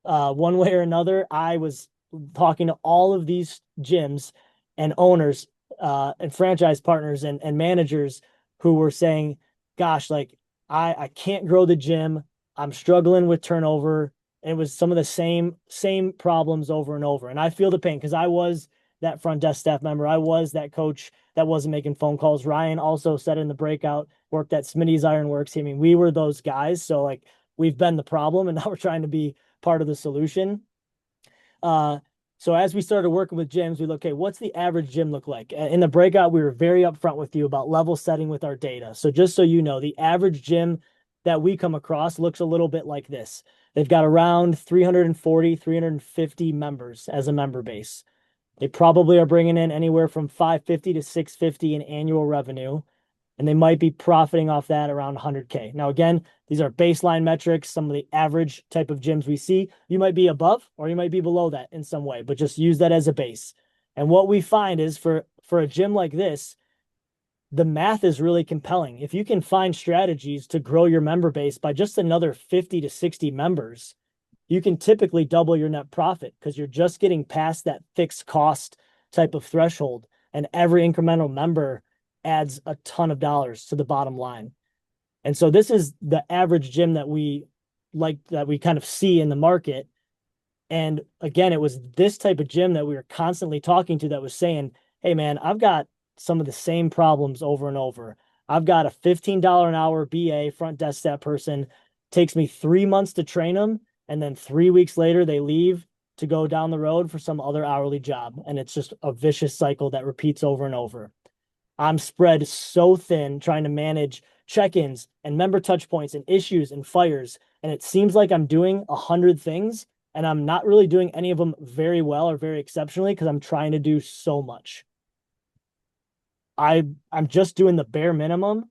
one way or another, I was talking to all of these gyms and owners and franchise partners and managers who were saying, gosh, like I can't grow the gym. I'm struggling with turnover. And it was some of the same problems over and over. And I feel the pain because I was that front desk staff member. I was that coach that wasn't making phone calls. Ryan also said in the breakout, worked at Smitty's Ironworks. I mean, we were those guys. So like we've been the problem and now we're trying to be part of the solution. Uh, so as we started working with gyms, we look, okay, what's the average gym look like? In the breakout, we were very upfront with you about level setting with our data. So just so you know, the average gym that we come across looks a little bit like this. They've got around 340, 350 members as a member base. They probably are bringing in anywhere from 550 to 650 in annual revenue, and they might be profiting off that around 100K. Now, again, these are baseline metrics, some of the average type of gyms we see. You might be above or you might be below that in some way, but just use that as a base. And what we find is for a gym like this, the math is really compelling. If you can find strategies to grow your member base by just another 50 to 60 members, you can typically double your net profit because you're just getting past that fixed cost type of threshold. And every incremental member adds a ton of dollars to the bottom line. And so this is the average gym that we like, that we kind of see in the market. And again, it was this type of gym that we were constantly talking to that was saying, hey man, I've got some of the same problems over and over. I've got a $15 an hour BA front desk staff person, takes me 3 months to train them, and then 3 weeks later they leave to go down the road for some other hourly job. And it's just a vicious cycle that repeats over and over. I'm spread so thin trying to manage check-ins and member touch points and issues and fires. And it seems like I'm doing 100 things and I'm not really doing any of them very well or very exceptionally because I'm trying to do so much. I'm just doing the bare minimum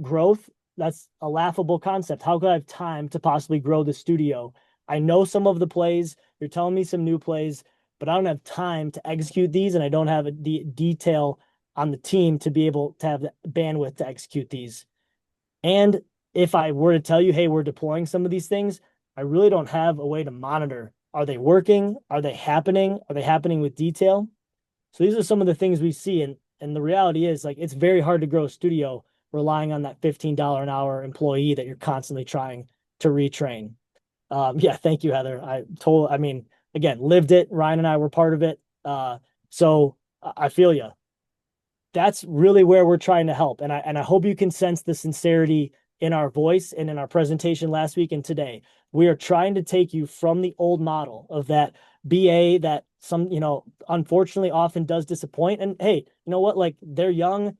growth. That's a laughable concept. How could I have time to possibly grow the studio? I know some of the plays. You're telling me some new plays, but I don't have time to execute these, and I don't have the detail on the team to be able to have the bandwidth to execute these. And if I were to tell you, hey, we're deploying some of these things, I really don't have a way to monitor. Are they working? Are they happening? Are they happening with detail? So these are some of the things we see. And the reality is like it's very hard to grow a studio relying on that $15 an hour employee that you're constantly trying to retrain. Yeah, thank you, Heather. I mean, again, lived it. Ryan and I were part of it. So I feel you. That's really where we're trying to help. And I hope you can sense the sincerity in our voice and in our presentation last week and today. We are trying to take you from the old model of that BA that some, unfortunately often does disappoint. And hey, you know what? Like they're young.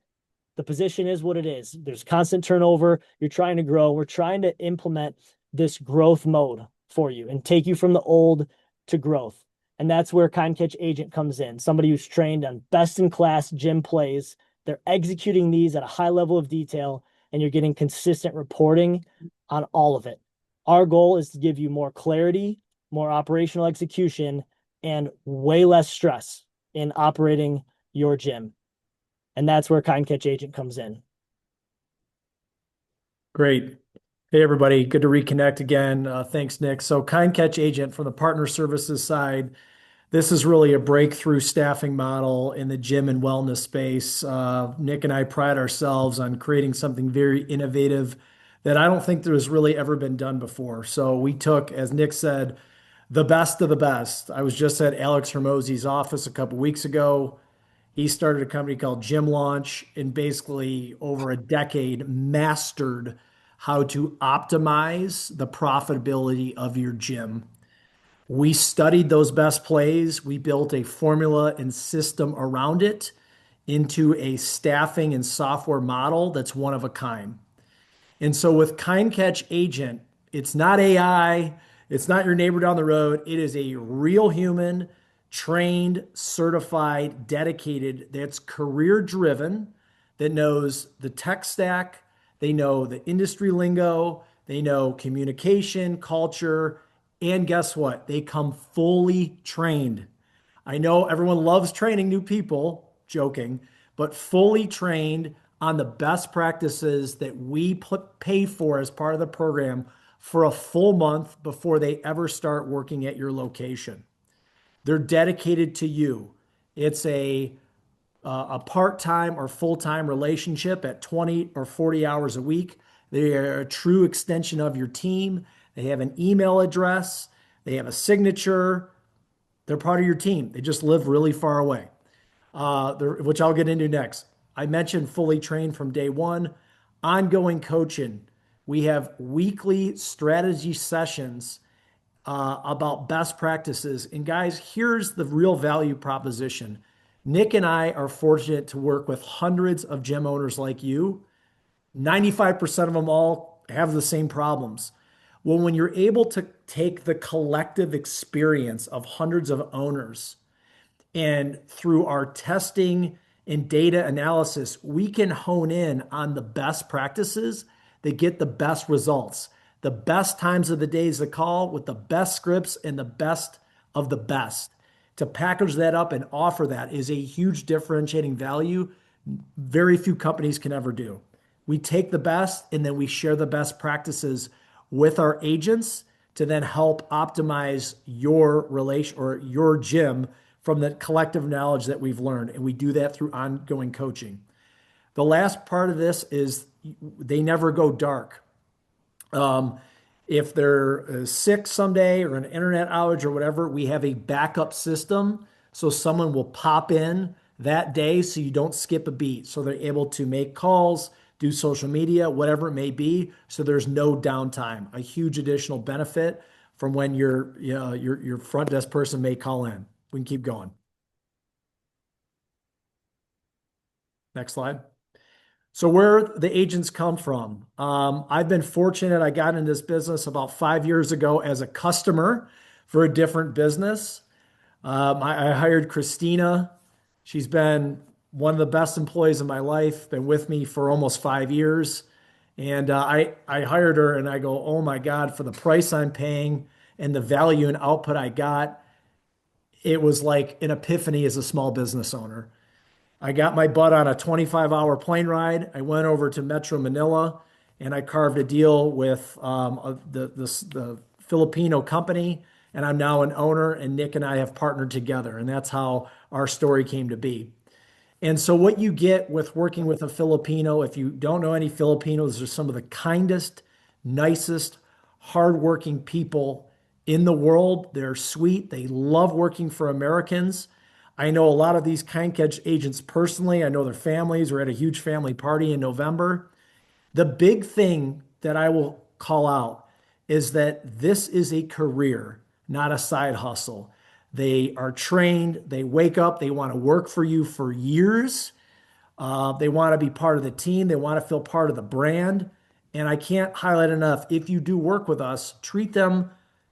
The position is what it is. There's constant turnover. You're trying to grow. We're trying to implement this growth mode for you and take you from the old to growth. And that's where KindKatch Agent comes in. Somebody who's trained on best in class gym plays. They're executing these at a high level of detail, and you're getting consistent reporting on all of it. Our goal is to give you more clarity, more operational execution, and way less stress in operating your gym. And that's where KindKatch Agent comes in. Great. Hey, everybody. Good to reconnect again. Thanks, Nick. So, KindKatch Agent from the partner services side, this is really a breakthrough staffing model in the gym and wellness space. Nick and I pride ourselves on creating something very innovative that I don't think there has really ever been done before. So, we took, as Nick said, the best of the best. I was just at Alex Hermosi's office a couple weeks ago. He started a company called Gym Launch and basically over a decade mastered how to optimize the profitability of your gym. We studied those best plays. We built a formula and system around it into a staffing and software model that's one of a kind. And so with KindKatch Agent, it's not AI, it's not your neighbor down the road. It is a real human, trained, certified, dedicated, that's career driven, that knows the tech stack, they know the industry lingo, they know communication, culture, and guess what? They come fully trained. I know everyone loves training new people, joking, but fully trained on the best practices that we pay for as part of the program for a full month before they ever start working at your location. They're dedicated to you. It's a part-time or full-time relationship at 20 or 40 hours a week. They are a true extension of your team. They have an email address. They have a signature. They're part of your team. They just live really far away, which I'll get into next. I mentioned fully trained from day one, ongoing coaching. We have weekly strategy sessions about best practices. And guys, here's the real value proposition. Nick and I are fortunate to work with hundreds of gym owners like you. 95% of them all have the same problems. Well, when you're able to take the collective experience of hundreds of owners and through our testing and data analysis, we can hone in on the best practices that get the best results, the best times of the days to call with the best scripts and the best of the best. To package that up and offer that is a huge differentiating value very few companies can ever do. We take the best and then we share the best practices with our agents to then help optimize your relation or your gym from the collective knowledge that we've learned. And we do that through ongoing coaching. The last part of this is they never go dark. Um, if they're sick someday or an internet outage or whatever, we have a backup system. So someone will pop in that day so you don't skip a beat. So they're able to make calls, do social media, whatever it may be. So there's no downtime. A huge additional benefit from when your front desk person may call in. We can keep going. Next slide. So where the agents come from. I've been fortunate. I got into this business about 5 years ago as a customer for a different business. I hired Christina. She's been one of the best employees of my life, been with me for almost 5 years. And I hired her and I go, oh my God, for the price I'm paying and the value and output I got, it was like an epiphany as a small business owner. I got my butt on a 25-hour plane ride. I went over to Metro Manila and I carved a deal with the Filipino company. And I'm now an owner, and Nick and I have partnered together. And that's how our story came to be. And so, what you get with working with a Filipino, if you don't know any Filipinos, they're some of the kindest, nicest, hardworking people in the world. They're sweet. They love working for Americans. I know a lot of these KindKatch agents personally. I know their families. We're at a huge family party in November. The big thing that I will call out is that this is a career, not a side hustle. They are trained, they wake up, they want to work for you for years. They want to be part of the team, they want to feel part of the brand. And I can't highlight enough, if you do work with us, treat them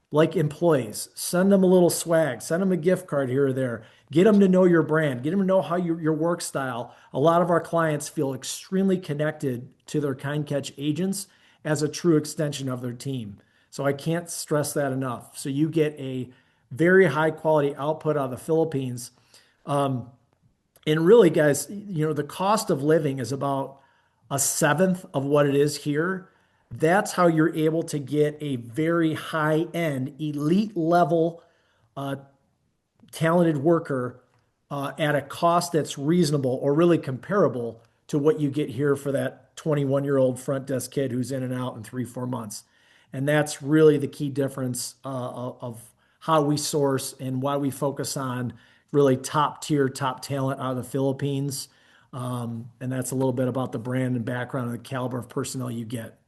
like employees. Send them a little swag, send them a gift card here or there. Get them to know your brand, get them to know how your work style. A lot of our clients feel extremely connected to their KindKatch agents as a true extension of their team. So I can't stress that enough. So you get a very high quality output out of the Philippines. Um, and really, guys, the cost of living is about a seventh of what it is here. That's how you're able to get a very high end, elite level, uh, talented worker at a cost that's reasonable or really comparable to what you get here for that 21-year-old front desk kid who's in and out in 3, 4 months. And that's really the key difference of how we source and why we focus on really top tier, top talent out of the Philippines. And that's a little bit about the brand and background and the caliber of personnel you get.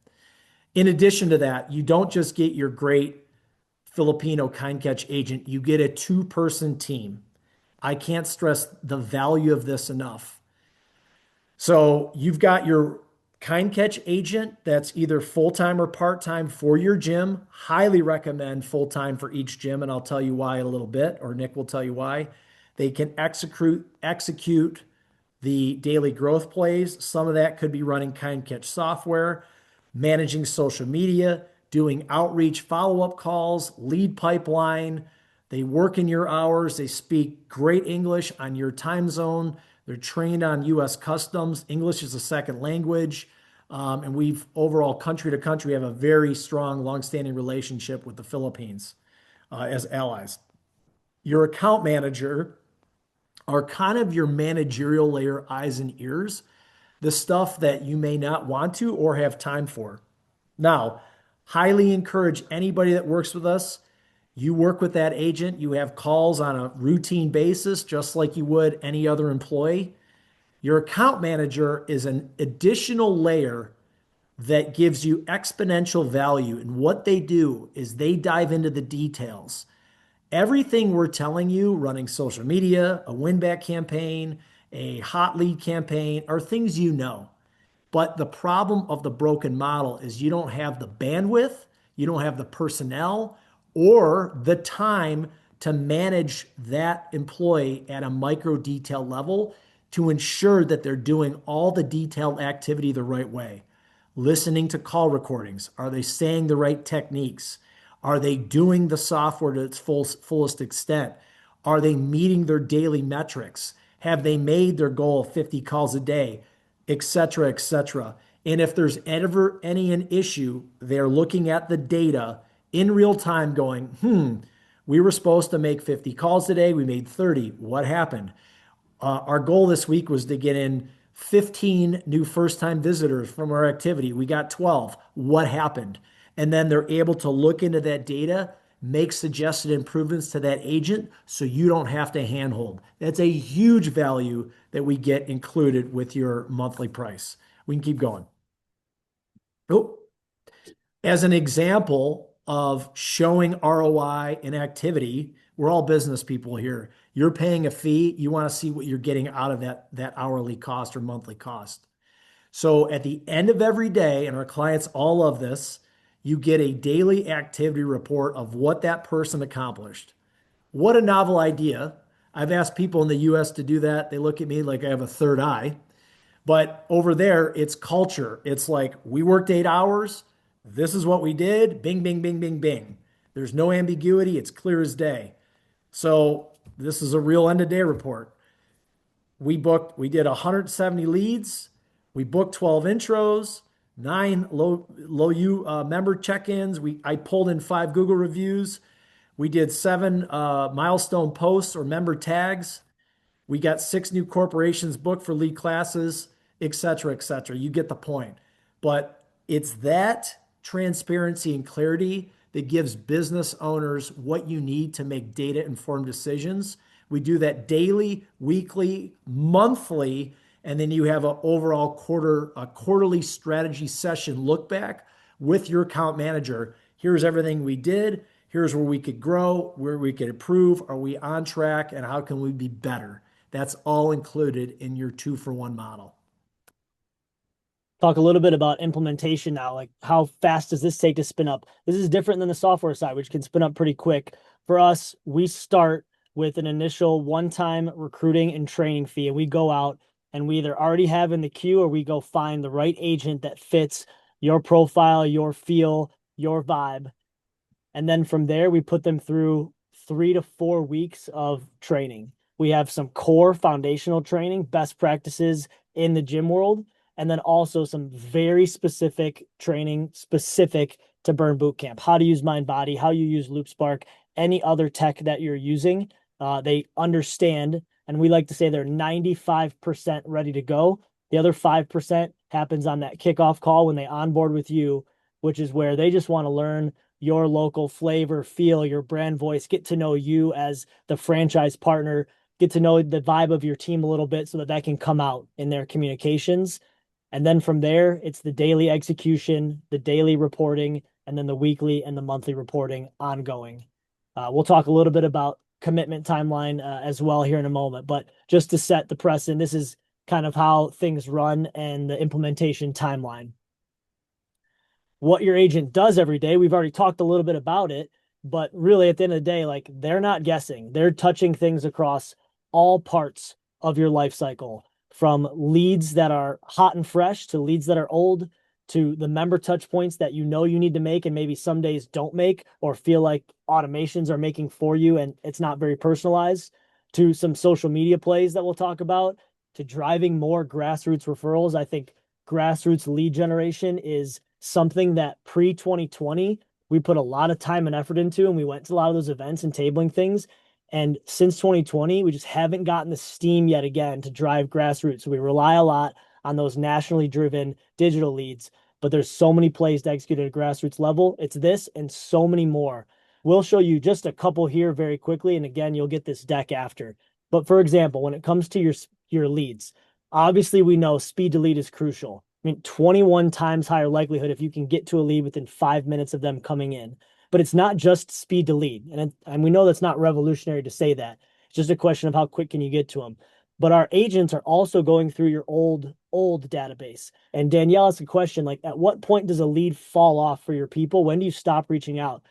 In addition to that, you don't just get your great Filipino KindKatch agent, you get a two-person team. I can't stress the value of this enough. So you've got your KindKatch agent that's either full-time or part-time for your gym. Highly recommend full-time for each gym, and I'll tell you why in a little bit, or Nick will tell you why. They can execute the daily growth plays. Some of that could be running KindKatch software, managing social media, doing outreach, follow-up calls, lead pipeline. They work in your hours. They speak great English on your time zone. They're trained on U.S. customs. English is a second language. And we've overall country to country have a very strong, longstanding relationship with the Philippines as allies. Your account manager are kind of your managerial layer eyes and ears, the stuff that you may not want to or have time for. Now, highly encourage anybody that works with us. You work with that agent, you have calls on a routine basis, just like you would any other employee. Your account manager is an additional layer that gives you exponential value. And what they do is they dive into the details. Everything we're telling you, running social media, a win back campaign, a hot lead campaign, are things you know. But the problem of the broken model is you don't have the bandwidth, you don't have the personnel, or the time to manage that employee at a micro detail level to ensure that they're doing all the detailed activity the right way. Listening to call recordings. Are they saying the right techniques? Are they doing the software to its fullest extent? Are they meeting their daily metrics? Have they made their goal of 50 calls a day, et cetera, et cetera? And if there's ever any an issue, they're looking at the data in real time going, we were supposed to make 50 calls today. We made 30. What happened? Our goal this week was to get in 15 new first time visitors from our activity. We got 12. What happened? And then they're able to look into that data, make suggested improvements to that agent so you don't have to handhold. That's a huge value that we get included with your monthly price. We can keep going. Oh, as an example of showing ROI in activity, we're all business people here. You're paying a fee. You want to see what you're getting out of that hourly cost or monthly cost. So at the end of every day, and our clients all love this, you get a daily activity report of what that person accomplished. What a novel idea. I've asked people in the US to do that. They look at me like I have a third eye. But over there, it's culture. It's like we worked 8 hours. This is what we did. Bing, bing, bing, bing, bing. There's no ambiguity. It's clear as day. So this is a real end of day report. We did 170 leads. We booked 12 intros, nine low U member check-ins. I pulled in 5 Google reviews. We did 7 milestone posts or member tags. We got 6 new corporations booked for lead classes, et cetera, et cetera. You get the point. But it's that transparency and clarity that gives business owners what you need to make data informed decisions. We do that daily, weekly, monthly, and then you have an overall quarterly strategy session look back with your account manager. Here's everything we did. Here's where we could grow, where we could improve. Are we on track? And how can we be better? That's all included in your 2-for-1 model. Talk a little bit about implementation now. Like, how fast does this take to spin up? This is different than the software side, which can spin up pretty quick. For us, we start with an initial one-time recruiting and training fee, and we go out and we either already have in the queue or we go find the right agent that fits your profile, your feel, your vibe. And then from there, we put them through 3 to 4 weeks of training. We have some core foundational training, best practices in the gym world, and then also some very specific training specific to Burn Bootcamp. How to use Mind Body, how you use LoopSpark, any other tech that you're using. They understand, and we like to say they're 95% ready to go. The other 5% happens on that kickoff call when they onboard with you, which is where they just want to learn your local flavor, feel, your brand voice, get to know you as the franchise partner, get to know the vibe of your team a little bit so that that can come out in their communications. And then from there, it's the daily execution, the daily reporting, and then the weekly and the monthly reporting ongoing. We'll talk a little bit about commitment timeline as well here in a moment, but just to set the precedent, this is kind of how things run and the implementation timeline. What your agent does every day, we've already talked a little bit about it, but really at the end of the day, like, they're not guessing. They're touching things across all parts of your life cycle, from leads that are hot and fresh to leads that are old, to the member touch points that you know you need to make and maybe some days don't make or feel like automations are making for you and it's not very personalized, to some social media plays that we'll talk about, to driving more grassroots referrals. I think grassroots lead generation is something that pre 2020 we put a lot of time and effort into, and we went to a lot of those events and tabling things. And since 2020, we just haven't gotten the steam yet again to drive grassroots. So we rely a lot on those nationally driven digital leads, but there's so many plays to execute at a grassroots level. It's this and so many more. We'll show you just a couple here very quickly. And again, you'll get this deck after. But for example, when it comes to your leads, obviously we know speed to lead is crucial. I mean, 21 times higher likelihood if you can get to a lead within 5 minutes of them coming in. But it's not just speed to lead. And we know that's not revolutionary to say that. It's just a question of how quick can you get to them. But our agents are also going through your old database. And Danielle asked a question like, at what point does a lead fall off for your people? When do you stop reaching out?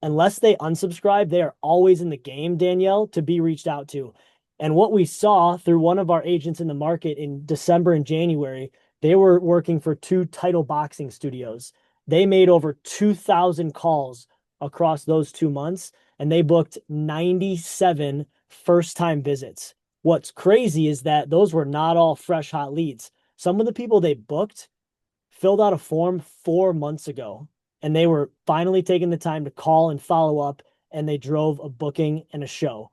Unless they unsubscribe, they are always in the game, Danielle, to be reached out to. And what we saw through one of our agents in the market in December and January, they were working for two title boxing studios. They made over 2,000 calls across those 2 months, and they booked 97 first time visits. What's crazy is that those were not all fresh, hot leads. Some of the people they booked filled out a form 4 months ago, and they were finally taking the time to call and follow up, and they drove a booking and a show.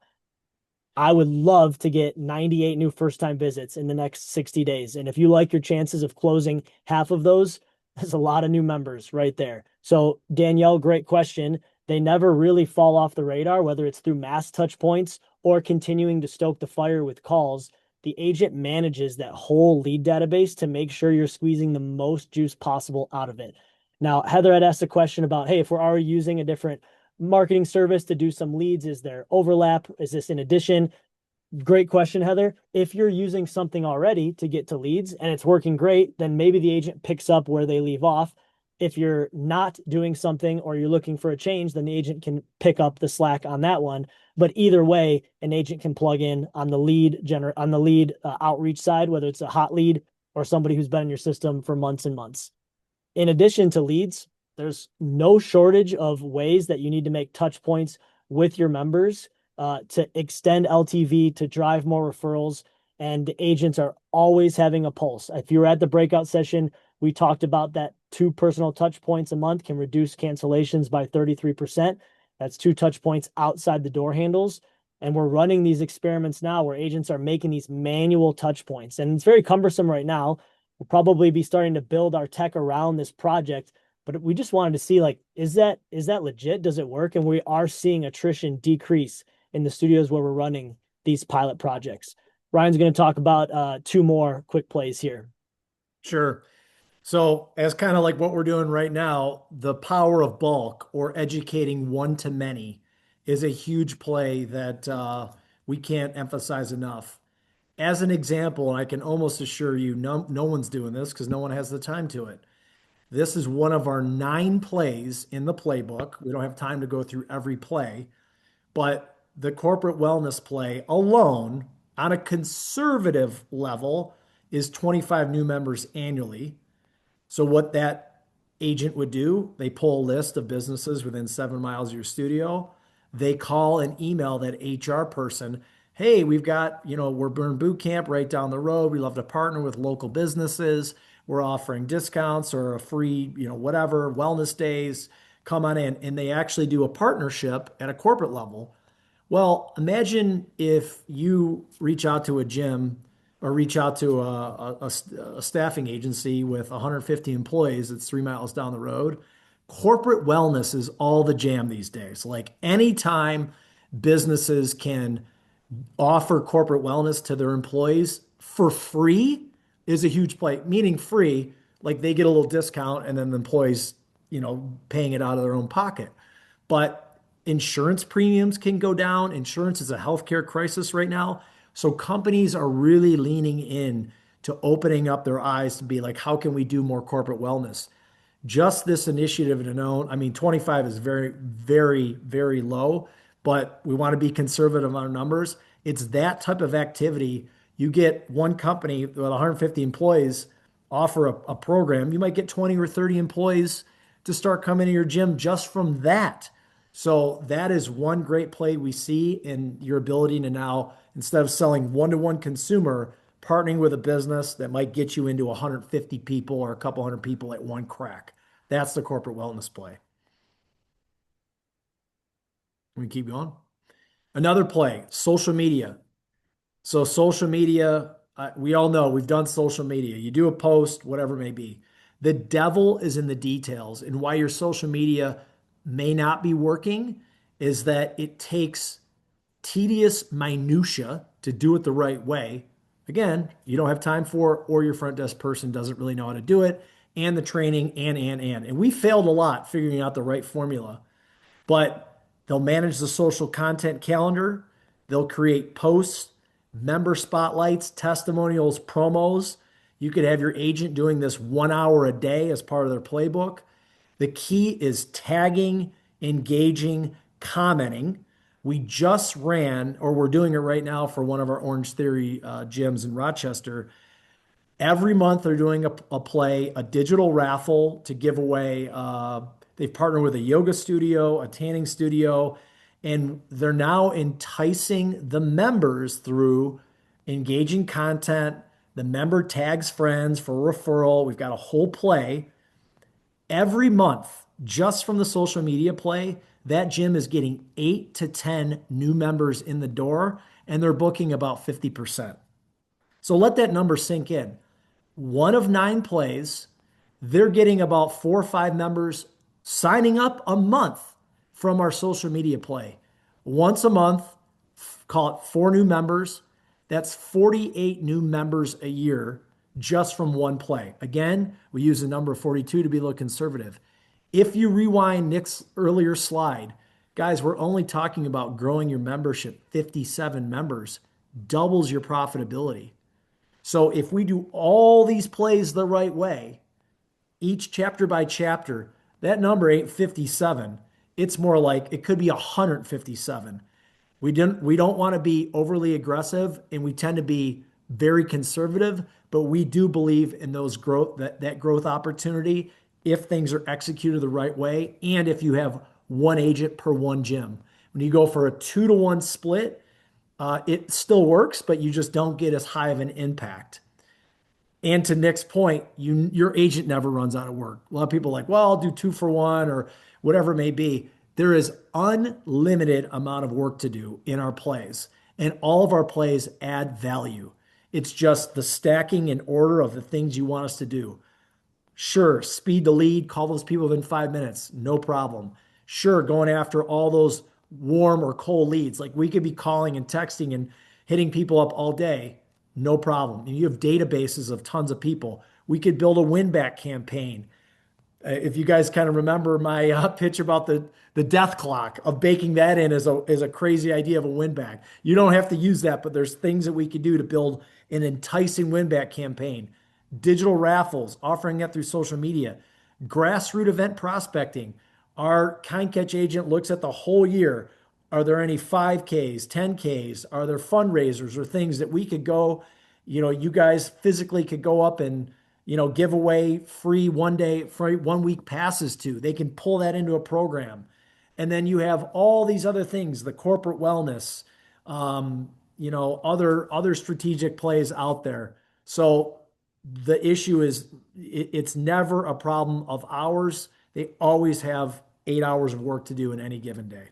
I would love to get 98 new first time visits in the next 60 days. And if you like your chances of closing half of those, there's a lot of new members right there. So, Danielle, great question. They never really fall off the radar, whether it's through mass touch points or continuing to stoke the fire with calls. The agent manages that whole lead database to make sure you're squeezing the most juice possible out of it. Now, Heather had asked a question about, hey, if we're already using a different marketing service to do some leads, is there overlap? Is this in addition? Great question, Heather. If you're using something already to get to leads and it's working great, then maybe the agent picks up where they leave off. If you're not doing something or you're looking for a change, then the agent can pick up the slack on that one. But either way, an agent can plug in on the lead outreach side, whether it's a hot lead or somebody who's been in your system for months and months. In addition to leads, there's no shortage of ways that you need to make touch points with your members to extend LTV, to drive more referrals. And the agents are always having a pulse. If you were at the breakout session, we talked about that 2 personal touch points a month can reduce cancellations by 33%. That's 2 touch points outside the door handles. And we're running these experiments now where agents are making these manual touch points. And it's very cumbersome right now. We'll probably be starting to build our tech around this project, but we just wanted to see, like, is that legit? Does it work? And we are seeing attrition decrease in the studios where we're running these pilot projects. Ryan's going to talk about 2 more quick plays here. Sure. So, as kind of like what we're doing right now, the power of bulk or educating one to many is a huge play that we can't emphasize enough. As an example, and I can almost assure you, no one's doing this because no one has the time to it. This is one of our 9 plays in the playbook. We don't have time to go through every play, but the corporate wellness play alone, on a conservative level, is 25 new members annually. So what that agent would do, they pull a list of businesses within 7 miles of your studio. They call and email that HR person. Hey, we've got, we're Burn Boot Camp right down the road. We love to partner with local businesses. We're offering discounts or a free, whatever, wellness days. Come on in. And they actually do a partnership at a corporate level. Well, imagine if you reach out to a gym or reach out to a staffing agency with 150 employees that's 3 miles down the road. Corporate wellness is all the jam these days. Like anytime businesses can offer corporate wellness to their employees for free is a huge play, meaning free, like they get a little discount and then the employees, paying it out of their own pocket. But insurance premiums can go down. Insurance is a healthcare crisis right now. So companies are really leaning in to opening up their eyes to be like, how can we do more corporate wellness? Just this initiative alone, I mean, 25 is very, very, very low, but we want to be conservative on our numbers. It's that type of activity. You get one company with 150 employees offer a program, you might get 20 or 30 employees to start coming to your gym just from that. So that is one great play we see in your ability to now, instead of selling one-to-one consumer, partnering with a business that might get you into 150 people or a couple hundred people at one crack. That's the corporate wellness play. We keep going. Another play, social media. So social media, we all know we've done social media. You do a post, whatever it may be. The devil is in the details, and why your social media may not be working is that it takes tedious minutia to do it the right way. Again, you don't have time for it, or your front desk person doesn't really know how to do it, and the training, and we failed a lot figuring out the right formula. But they'll manage the social content calendar. They'll create posts, member spotlights, testimonials, promos. You could have your agent doing this 1 hour a day as part of their playbook. The key is tagging, engaging, commenting. We just ran, or we're doing it right now for one of our Orange Theory gyms in Rochester. Every month they're doing a play, a digital raffle to give away. They've partnered with a yoga studio, a tanning studio, and they're now enticing the members through engaging content. The member tags friends for referral. We've got a whole play. Every month, just from the social media play, that gym is getting 8 to 10 new members in the door, and they're booking about 50%. So let that number sink in. One of 9 plays, they're getting about 4 or 5 members signing up a month from our social media play. Once a month, call it 4 new members. That's 48 new members a year just from one play. Again, we use the number 42 to be a little conservative. If you rewind Nick's earlier slide, guys, we're only talking about growing your membership 57 members, doubles your profitability. So if we do all these plays the right way, each chapter by chapter, that number ain't 57. It's more like it could be 157. We don't want to be overly aggressive, and we tend to be very conservative, but we do believe in those growth that growth opportunity if things are executed the right way and if you have one agent per one gym. When you go for a 2-to-1 split, it still works, but you just don't get as high of an impact. And to Nick's point, your agent never runs out of work. A lot of people are like, well, I'll do 2 for 1 or whatever it may be. There is unlimited amount of work to do in our plays, and all of our plays add value. It's just the stacking and order of the things you want us to do. Sure, speed the lead, call those people within 5 minutes, no problem. Sure, going after all those warm or cold leads, like we could be calling and texting and hitting people up all day, no problem. And you have databases of tons of people. We could build a win back campaign. If you guys kind of remember my pitch about the death clock of baking that in as a crazy idea of a win back. You don't have to use that, but there's things that we could do to build an enticing win back campaign. Digital raffles, offering that through social media, grassroots event prospecting. Our KindKatch agent looks at the whole year. Are there any 5Ks, 10Ks? Are there fundraisers or things that we could go, you guys physically could go up and, give away free 1 day, free 1 week passes to? They can pull that into a program. And then you have all these other things, the corporate wellness, other strategic plays out there. So the issue is it's never a problem of hours. They always have 8 hours of work to do in any given day.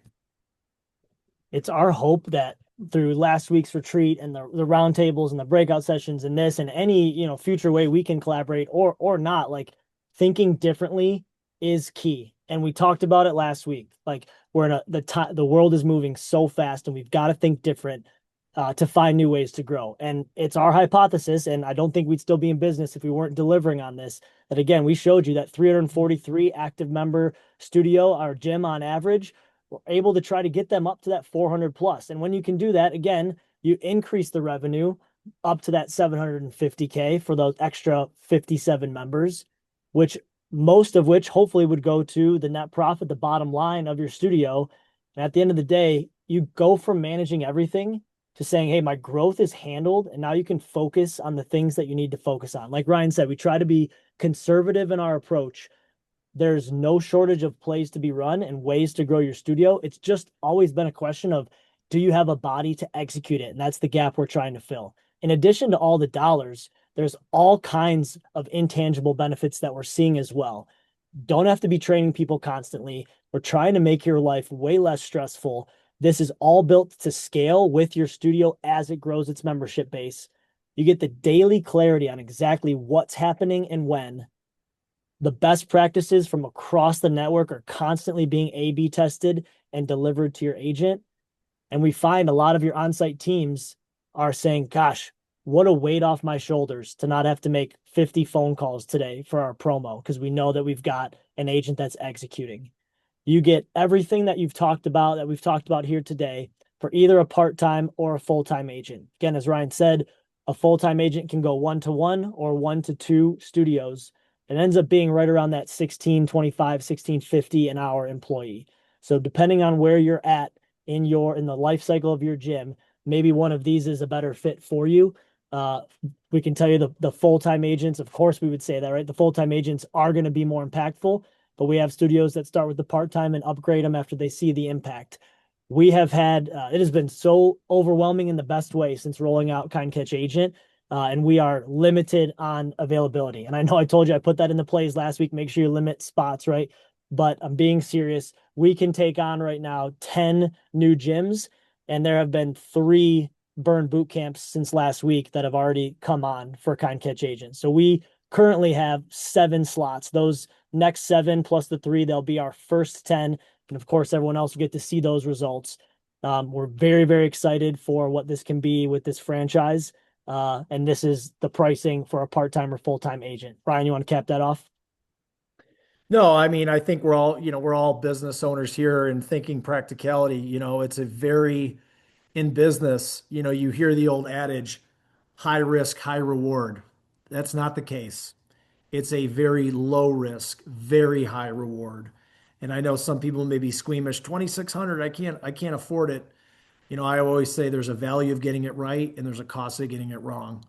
It's our hope that through last week's retreat and the roundtables and the breakout sessions and this and any future way we can collaborate or not, like thinking differently is key. And we talked about it last week. Like we're in the world is moving so fast, and we've got to think different to find new ways to grow. And it's our hypothesis, and I don't think we'd still be in business if we weren't delivering on this. That again, we showed you that 343 active member studio, our gym on average. We're able to try to get them up to that 400 plus. And when you can do that, again, you increase the revenue up to that 750K for those extra 57 members, which most of which hopefully would go to the net profit, the bottom line of your studio. And at the end of the day, you go from managing everything to saying, hey, my growth is handled. And now you can focus on the things that you need to focus on. Like Ryan said, we try to be conservative in our approach. There's no shortage of plays to be run and ways to grow your studio. It's just always been a question of, do you have a body to execute it? And that's the gap we're trying to fill. in addition to all the dollars, there's all kinds of intangible benefits that we're seeing as well. Don't have to be training people constantly. We're trying to make your life way less stressful. This is all built to scale with your studio as it grows its membership base. You get the daily clarity on exactly what's happening and when. The best practices from across the network are constantly being A/B tested and delivered to your agent. And we find a lot of your on-site teams are saying, gosh, what a weight off my shoulders to not have to make 50 phone calls today for our promo because we know that we've got an agent that's executing. You get everything that you've talked about, that we've talked about here today, for either a part-time or a full-time agent. Again, as Ryan said, a full-time agent can go 1-to-1 or 1-to-2 studios. It ends up being right around that 1625, 1650 an hour employee. So depending on where you're at in the life cycle of your gym, maybe one of these is a better fit for you. Uh, we can tell you the full-time agents, of course, we would say that, right? The full-time agents are going to be more impactful, but we have studios that start with the part-time and upgrade them after they see the impact. We have had it has been so overwhelming in the best way since rolling out KindKatch Agent, and we are limited on availability. And I know I told you I put that in the plays last week. Make sure you limit spots, right? But I'm being serious. We can take on right now 10 new gyms, and there have been 3 burn boot camps since last week that have already come on for KindKatch Agent. So we currently have 7 slots. Those next 7 plus the 3, they'll be our first 10. And of course, everyone else will get to see those results. We're very, very excited for what this can be with this franchise. And this is the pricing for a part-time or full-time agent. Brian, you want to cap that off? No, I mean, I think we're all business owners here and thinking practicality. It's a very in business, you hear the old adage, high risk, high reward. That's not the case. It's a very low risk, very high reward. And I know some people may be squeamish, 2,600, I can't afford it. I always say there's a value of getting it right and there's a cost of getting it wrong.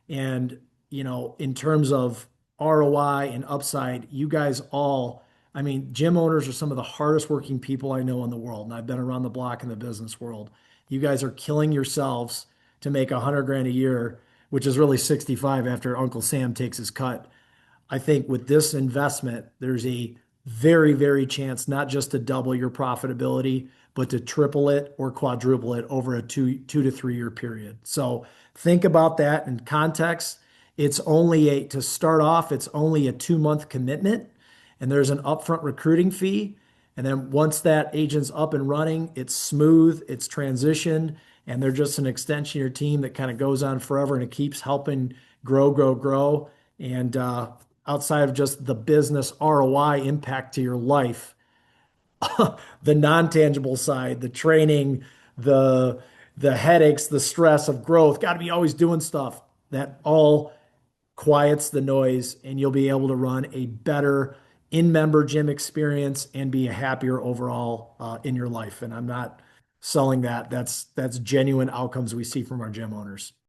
And, in terms of ROI and upside, you guys all, I mean, gym owners are some of the hardest working people I know in the world. And I've been around the block in the business world. You guys are killing yourselves to make 100 grand a year, which is really 65 after Uncle Sam takes his cut. I think with this investment, there's a very, very chance not just to double your profitability, but to triple it or quadruple it over a 2 to 3 year period. So think about that in context. To start off, it's only a 2 month commitment, and there's an upfront recruiting fee. And then once that agent's up and running, it's smooth, it's transitioned, and they're just an extension of your team that kind of goes on forever and it keeps helping grow, grow, grow. And outside of just the business ROI impact to your life, the non-tangible side, the training, the the headaches, the stress of growth, got to be always doing stuff. That all quiets the noise and you'll be able to run a better in-member gym experience and be a happier overall in your life. And I'm not selling that. That's genuine outcomes we see from our gym owners.